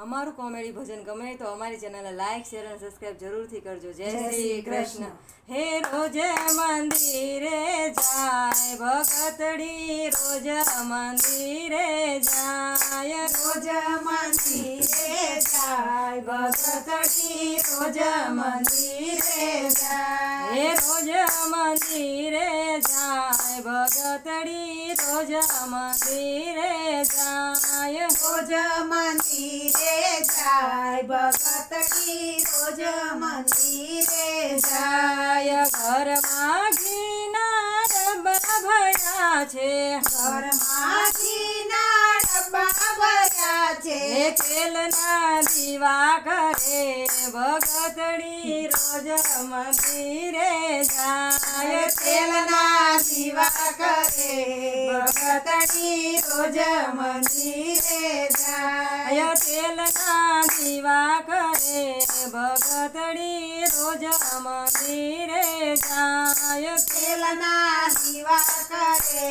અમારું કોમેડી ભજન ગમે તો અમારી ચેનલને લાઈક શેર અને સબસ્ક્રાઇબ જરૂરથી કરજો। જય શ્રી કૃષ્ણ। હે રોજ મંદિરે જાય ભગતડી, રોજ મંદિરે જાય, રોજ મંદિરે જાય ભગતડી, રોજ મંદિરે જાય, હે રોજ મંદિરે જાય ભગતડી, રોજ મંદિરે જાય, રોજ મંદિરે જાય ભગતડી, રોજ મંદિરે જાય, ઘરમાં ઘીના ડબ્બા ભર્યા છે, ઘરમાં ઘીના ડબ્બા ભર્યા છે, તેલના દીવા કરે ભગતડી, રોજ મંદિરે જાય, તેલના દીવા કરે ભગતડી, રોજ મંદિરે જાય, તેલના દીવા કરે ભગતડી, રોજ મંદિરે જાય, તેલના દીવા કરે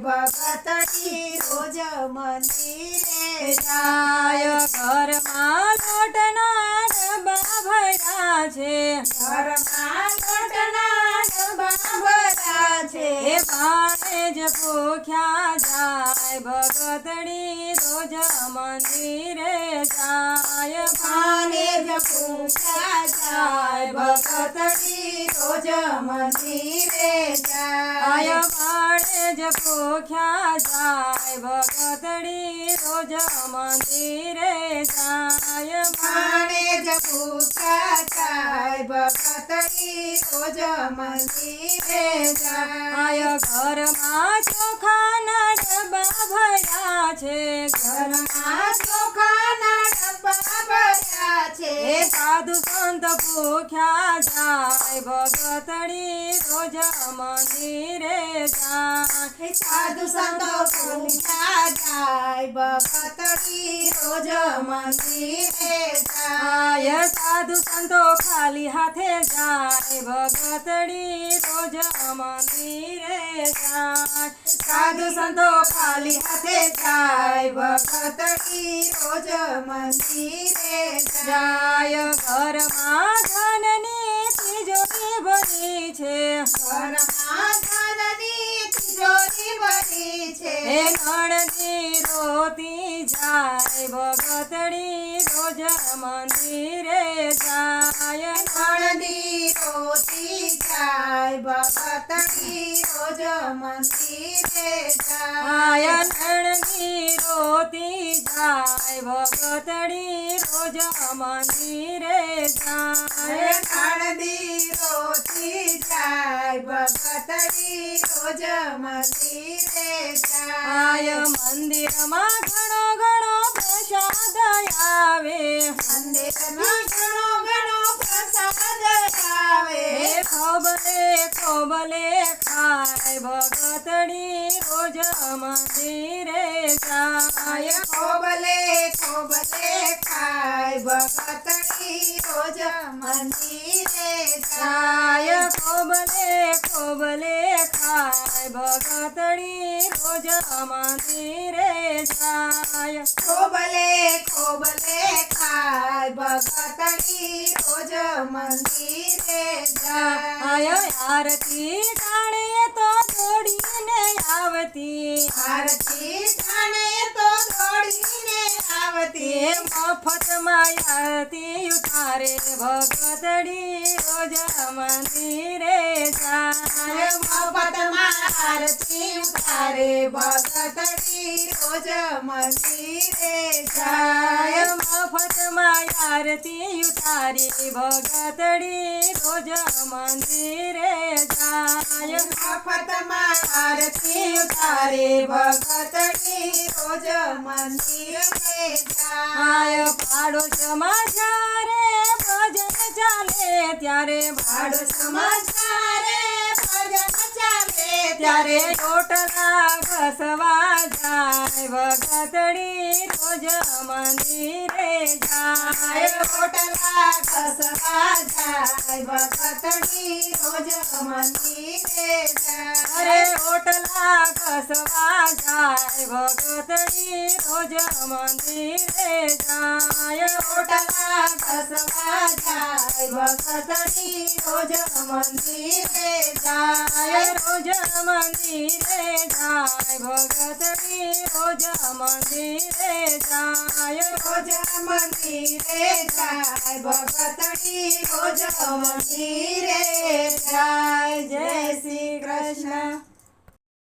ભગતડી, રોજ મંદિરે જાય, ઘરમાં લોટના ડબ્બા ભર્યા છે, ઘરમાં લોટના ડબ્બા ભર્યા છે, પાણે જ ભૂખ્યા જાય ભગતડી, રોજ મંદિરે જાય, પાને જ ભૂખ્યા જાય ભગતડી, રોજ મંદિરે જાય, પાણે જ ભૂખ્યા જાય ભગતડી, રોજ મંદિરે જાય, પાને જ ભૂખ્યા જાય ભગતડી, રોજ મંદિરે જાય, ઘરમાં ચોખાના ડબ્બા ભર્યા છે, ઘરમાં ચોખાના ડબ્બા ભર્યા છે, સાધુ સંત ભૂખ્યા જાય ભગતડી, રોજ મંદિરે જાય, સાધુ સંતો ભૂખ્યા જાય ભગતડી, રોજ મંદિરે જાય, સાધુ સંતો ખાલી હાથે જાય ભગતડી, રોજ મંદિરે જાય, સાધુ સંતો ખાલી હાથે જાય ભગતડી, રોજ મંદિરે જાય, ઘરમાં ધનની તિજોરી ભરી છે, ઘરમાં ધનની તિજોરી ભરી છે, નણંદી રોતી જાય ભગતડી, રોજ મંદિરે જાય, નણંદી રોતી જાય ભગતડી, રોજ મંદિરે જાય, નણંદી રોતી જાય ભગતડી, રોજ મંદિરે જાય, નણંદી રોતી જાય ભગતડી, રોજ મંદિરે જાય, મંદિરમાં ઘણો ઘણો પ્રસાદ આવે, મંદિરમાં ઘણો ઘણો પ્રસાદ આવે, ખોબલે ખોબલે ખાય ભગતડી, રોજ મંદિરે જાય, ખોબલે ખોબલે ખાય ભગતડી, રોજ મંદિરે જાય, ખોબલે ખોબલે ખાય ભગતડી, રોજ મંદિરે જાય, ખોબલે ખોબલે ખાય ભગતડી, રોજ મંદિરે જાય, આરતી ટાણે તો દોડીને આવતી, આરતી ટાણે તો દોડીને આવતી, મફતમાં આરતી ઉતારે ભગતડી, રોજ મંદિરે જાય, મફતમાં આરતી ઉતારે ભગતડી, રોજ મંદિરે જાય, મફતમાં આરતી ઉતારી ભગતડી, રોજ મંદિરે જાય, મફતમાં આરતી ઉતારે ભગતડી, રોજ મંદિરે જાય, પાડોશમાં જ્યારે ભજન ચાલે ત્યારે પાડોશમાં જ્યારે ભજન ચાલે ત્યારે ઓટલા ઘસવા જાય ભગતડી રોજ મંદિરે જાય ઓટલા ઘસવા જાય ભગતડી રોજ મંદિરે જાય અરે ઓટલા ઘસવા જાય ભગતડી રોજ મંદિરે જાય ઓટલા ઘસવા જાય ભગતડી રોજ મંદિરે જાય રોજ મંદિરે જાય ભગતડી રોજ મંદિરે જાય રોજ મંદિરે જાય ભગતડી રોજ મંદિરે જાય જય શ્રી કૃષ્ણ.